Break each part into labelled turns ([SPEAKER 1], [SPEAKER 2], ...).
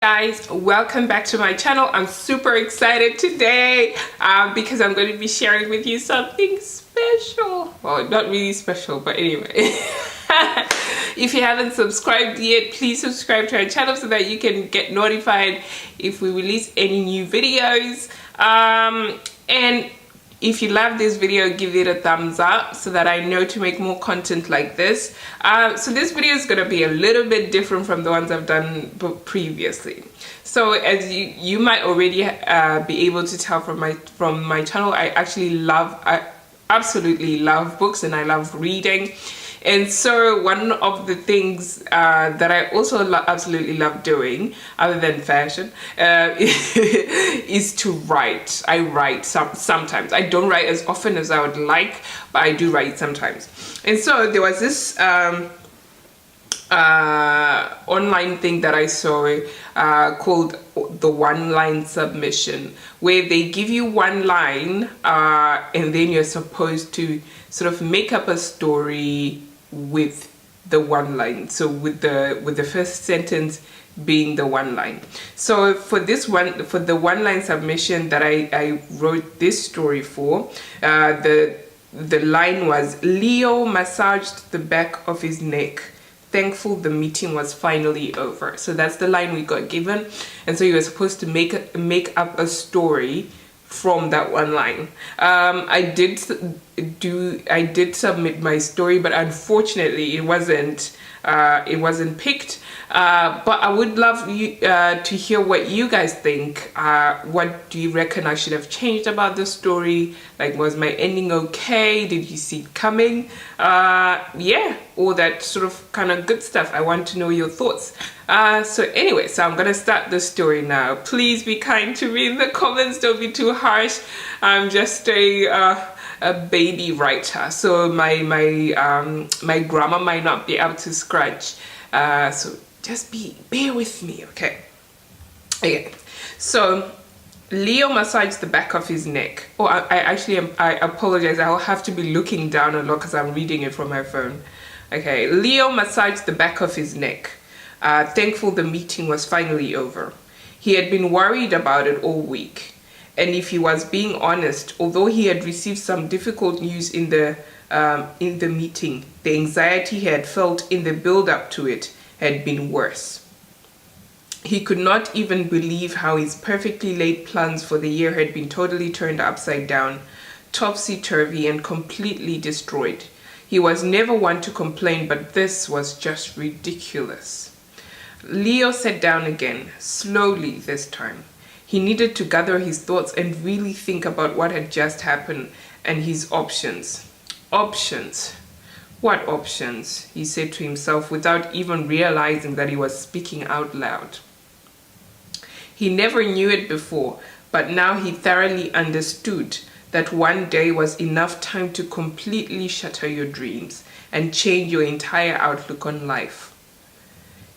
[SPEAKER 1] Guys, welcome back to my channel. I'm super excited today because I'm going to be sharing with you something special. Well, not really special, but anyway. If you haven't subscribed yet, please subscribe to our channel so that you can get notified if we release any new videos. And if you love this video, give it a thumbs up so that I know to make more content like this. So this video is going to be a little bit different from the ones I've done previously. So as you might already be able to tell from my channel, I absolutely love books and I love reading. And so one of the things that I also absolutely love doing, other than fashion, is to write. I write sometimes. I don't write as often as I would like, but I do write sometimes. And so there was this online thing that I saw called the one-line submission, where they give you one line and then you're supposed to sort of make up a story with the one line, so with the first sentence being the one line. So for the one line submission that I wrote this story for, the line was, Leo massaged the back of his neck, thankful the meeting was finally over. So that's the line we got given, and so you were supposed to make up a story from that one line. I did submit my story, but unfortunately it wasn't picked. But I would love you to hear what you guys think. What do you reckon I should have changed about the story? Like, was my ending okay? Did you see it coming? Yeah, all that sort of kind of good stuff. I want to know your thoughts. So anyway, so I'm gonna start the story now. Please be kind to me in the comments. Don't be too harsh. I'm just a baby writer, so my grammar might not be up to scratch. So just bear with me, okay? Okay. So Leo massaged the back of his neck. Oh, I apologize. I'll have to be looking down a lot because I'm reading it from my phone. Okay. Leo massaged the back of his neck. Thankful the meeting was finally over. He had been worried about it all week. And if he was being honest, although he had received some difficult news in the meeting, the anxiety he had felt in the build-up to it had been worse. He could not even believe how his perfectly laid plans for the year had been totally turned upside down, topsy-turvy and completely destroyed. He was never one to complain, but this was just ridiculous. Leo sat down again, slowly this time. He needed to gather his thoughts and really think about what had just happened and his options. Options? What options? He said to himself without even realizing that he was speaking out loud. He never knew it before, but now he thoroughly understood that one day was enough time to completely shatter your dreams and change your entire outlook on life.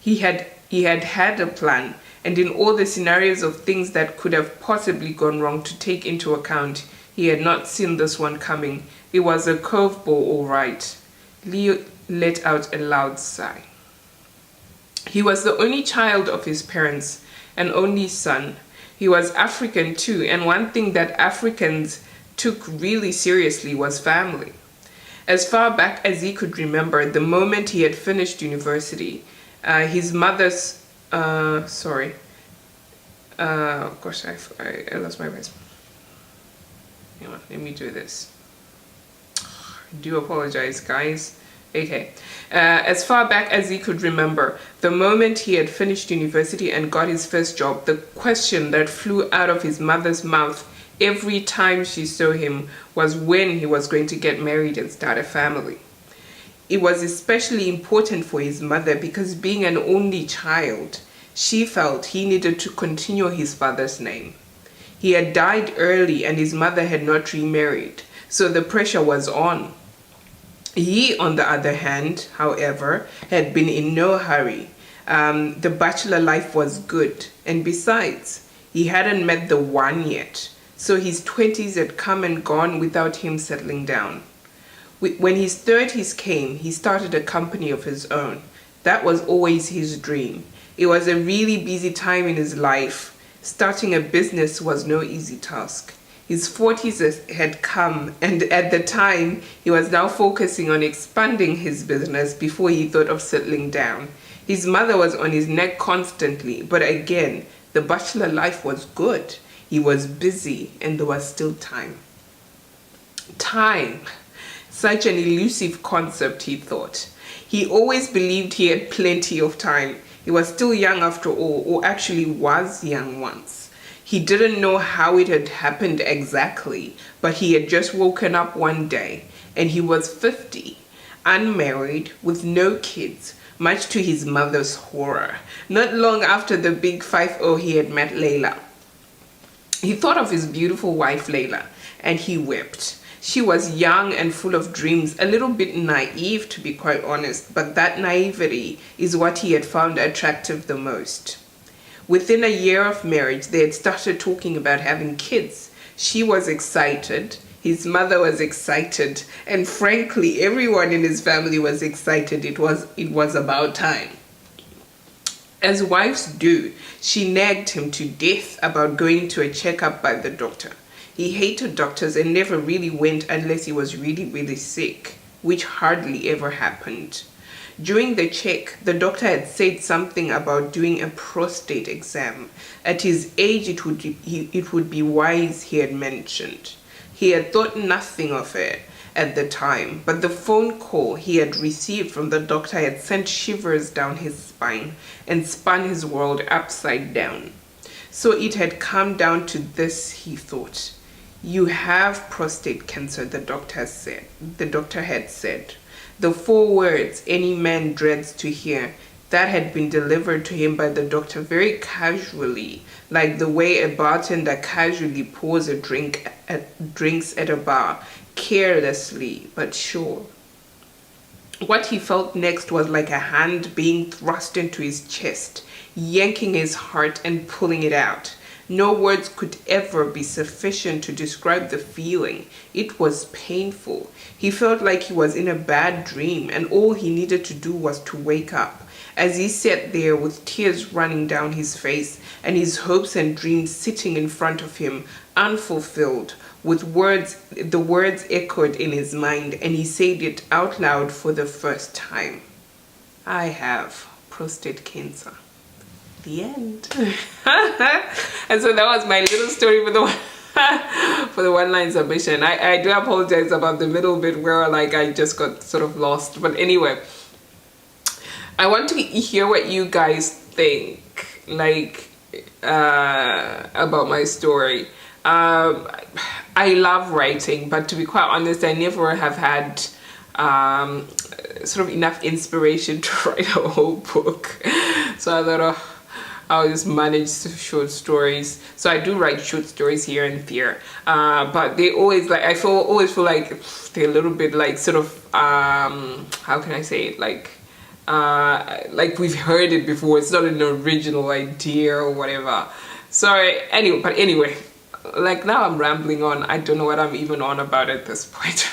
[SPEAKER 1] He had a plan, and in all the scenarios of things that could have possibly gone wrong to take into account, he had not seen this one coming. It was a curveball, all right. Leo let out a loud sigh. He was the only child of his parents, an only son. He was African too, and one thing that Africans took really seriously was family. As far back as he could remember, the moment he had finished university, his mother's gosh, I lost my voice. Hang on, let me do this. I do apologize, guys. Okay. As far back as he could remember, the moment he had finished university and got his first job, the question that flew out of his mother's mouth every time she saw him was when he was going to get married and start a family. It was especially important for his mother because, being an only child, she felt he needed to continue his father's name. He had died early and his mother had not remarried, so the pressure was on. He, on the other hand, however, had been in no hurry. The bachelor life was good, and besides, he hadn't met the one yet, so his 20s had come and gone without him settling down. When his 30s came, he started a company of his own. That was always his dream. It was a really busy time in his life. Starting a business was no easy task. His 40s had come, and at the time, he was now focusing on expanding his business before he thought of settling down. His mother was on his neck constantly, but again, the bachelor life was good. He was busy, and there was still time. Time. Such an elusive concept, he thought. He always believed he had plenty of time. He was still young after all, or actually was young once. He didn't know how it had happened exactly, but he had just woken up one day, and he was 50, unmarried, with no kids, much to his mother's horror. Not long after the big 5-0, he had met Layla. He thought of his beautiful wife, Layla, and he wept. She was young and full of dreams, a little bit naive to be quite honest, but that naivety is what he had found attractive the most. Within a year of marriage, they had started talking about having kids. She was excited, his mother was excited, and frankly, everyone in his family was excited. It was about time. As wives do, she nagged him to death about going to a checkup by the doctor. He hated doctors and never really went unless he was really, really sick, which hardly ever happened. During the check, the doctor had said something about doing a prostate exam. At his age, it would be wise, he had mentioned. He had thought nothing of it at the time, but the phone call he had received from the doctor had sent shivers down his spine and spun his world upside down. So it had come down to this, he thought. You have prostate cancer, the doctor had said. The 4 words any man dreads to hear, that had been delivered to him by the doctor very casually, like the way a bartender casually pours drinks at a bar, carelessly but sure. What he felt next was like a hand being thrust into his chest, yanking his heart and pulling it out. No words could ever be sufficient to describe the feeling. It was painful. He felt like he was in a bad dream, and all he needed to do was to wake up. As he sat there with tears running down his face and his hopes and dreams sitting in front of him, unfulfilled, with the words echoed in his mind, and he said it out loud for the first time. I have prostate cancer. The end. And so that was my little story for the one-line submission. I do apologize about the middle bit where I just got sort of lost, but anyway, I want to hear what you guys think about my story. I love writing, but to be quite honest, I never have had sort of enough inspiration to write a whole book. So I thought, I'll just manage short stories. So I do write short stories here and there, but they always always feel like they're a little bit sort of how can I say it, like we've heard it before. It's not an original idea or whatever. So anyway, now I'm rambling on. I don't know what I'm even on about at this point.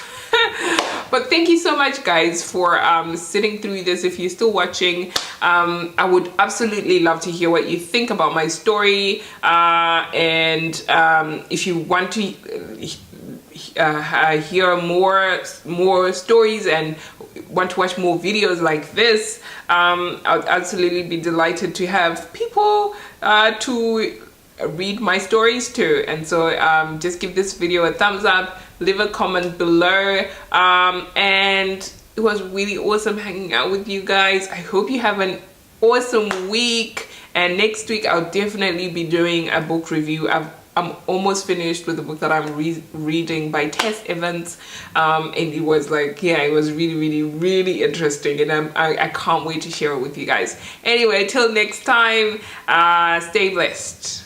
[SPEAKER 1] But thank you so much, guys, for sitting through this. If you're still watching, I would absolutely love to hear what you think about my story. And if you want to hear more stories and want to watch more videos like this, I would absolutely be delighted to have people to read my stories too. And so just give this video a thumbs up, leave a comment below, and it was really awesome hanging out with you guys. I hope you have an awesome week, and next week I'll definitely be doing a book review. I'm almost finished with the book that I'm reading by Tess Evans, and it was it was really interesting, and I can't wait to share it with you guys. Anyway, till next time, stay blessed.